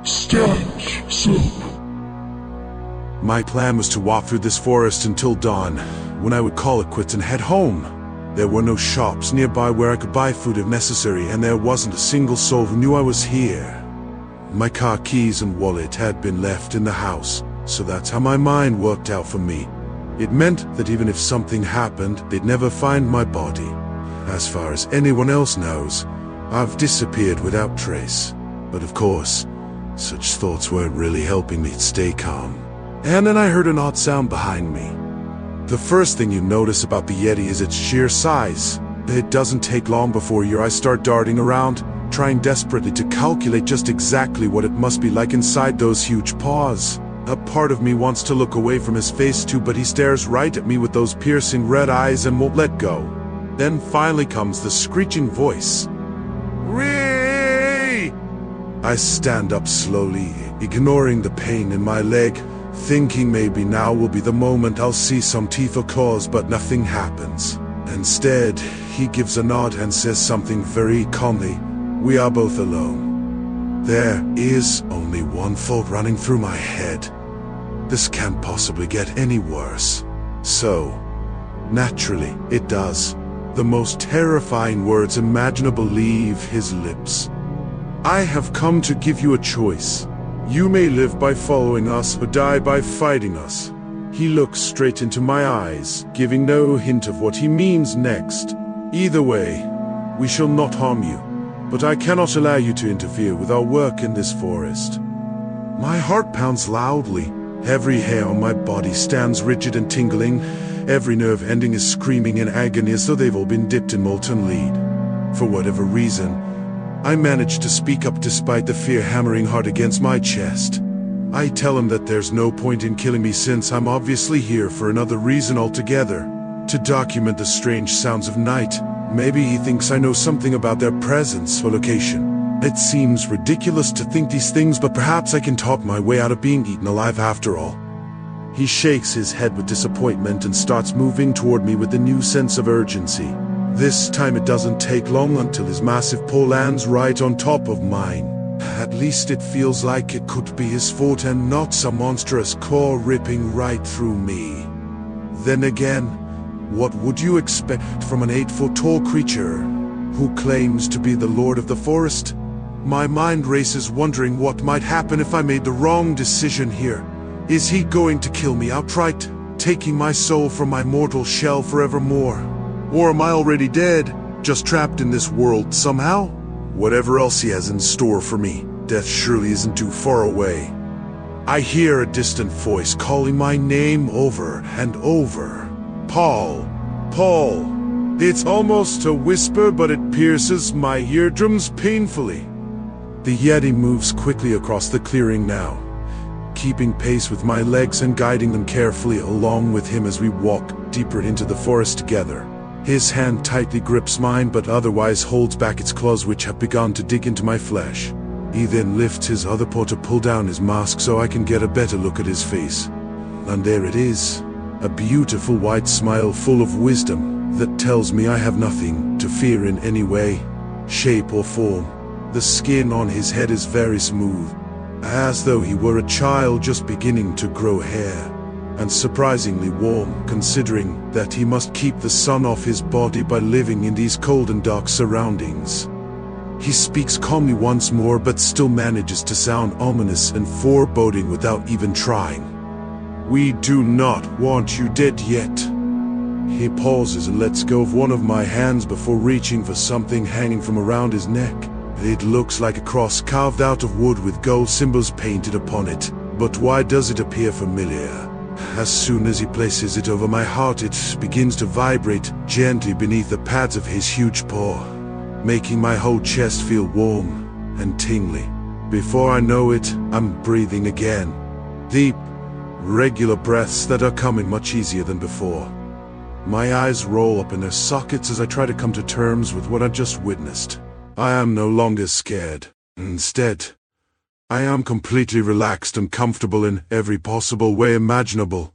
Stench soup. My plan was to walk through this forest until dawn, when I would call it quits and head home. There were no shops nearby where I could buy food if necessary, and there wasn't a single soul who knew I was here. My car keys and wallet had been left in the house, so that's how my mind worked out for me. It meant that even if something happened, they'd never find my body. As far as anyone else knows, I've disappeared without trace. But of course, such thoughts weren't really helping me stay calm. And then I heard an odd sound behind me. The first thing you notice about the Yeti is its sheer size. It doesn't take long before your eyes start darting around, trying desperately to calculate just exactly what it must be like inside those huge paws. A part of me wants to look away from his face too, but he stares right at me with those piercing red eyes and won't let go. Then finally comes the screeching voice. Ree! I stand up slowly, ignoring the pain in my leg, thinking maybe now will be the moment I'll see some teeth or claws, but nothing happens. Instead, he gives a nod and says something very calmly. We are both alone. There is only one thought running through my head. This can't possibly get any worse. So, naturally, it does. The most terrifying words imaginable leave his lips. I have come to give you a choice. You may live by following us or die by fighting us. He looks straight into my eyes, giving no hint of what he means next. Either way, we shall not harm you, but I cannot allow you to interfere with our work in this forest. My heart pounds loudly. Every hair on my body stands rigid and tingling. Every nerve ending is screaming in agony as though they've all been dipped in molten lead. For whatever reason, I manage to speak up despite the fear hammering hard against my chest. I tell him that there's no point in killing me since I'm obviously here for another reason altogether. To document the strange sounds of night. Maybe he thinks I know something about their presence or location. It seems ridiculous to think these things, but perhaps I can talk my way out of being eaten alive after all. He shakes his head with disappointment and starts moving toward me with a new sense of urgency. This time it doesn't take long until his massive paw lands right on top of mine. At least it feels like it could be his fault and not some monstrous claw ripping right through me. Then again, what would you expect from an 8-foot-tall creature who claims to be the lord of the forest? My mind races, wondering what might happen if I made the wrong decision here. Is he going to kill me outright, taking my soul from my mortal shell forevermore? Or am I already dead, just trapped in this world somehow? Whatever else he has in store for me, death surely isn't too far away. I hear a distant voice calling my name over and over. Paul, Paul. It's almost a whisper, but it pierces my eardrums painfully. The Yeti moves quickly across the clearing now, keeping pace with my legs and guiding them carefully along with him as we walk deeper into the forest together. His hand tightly grips mine, but otherwise holds back its claws, which have begun to dig into my flesh. He then lifts his other paw to pull down his mask so I can get a better look at his face. And there it is, a beautiful white smile full of wisdom that tells me I have nothing to fear in any way, shape or form. The skin on his head is very smooth, as though he were a child just beginning to grow hair, and surprisingly warm, considering that he must keep the sun off his body by living in these cold and dark surroundings. He speaks calmly once more, but still manages to sound ominous and foreboding without even trying. We do not want you dead yet. He pauses and lets go of one of my hands before reaching for something hanging from around his neck. It looks like a cross carved out of wood with gold symbols painted upon it, but why does it appear familiar? As soon as he places it over my heart, it begins to vibrate gently beneath the pads of his huge paw, making my whole chest feel warm and tingly. Before I know it, I'm breathing again. Deep, regular breaths that are coming much easier than before. My eyes roll up in their sockets as I try to come to terms with what I just witnessed. I am no longer scared. Instead, I am completely relaxed and comfortable in every possible way imaginable.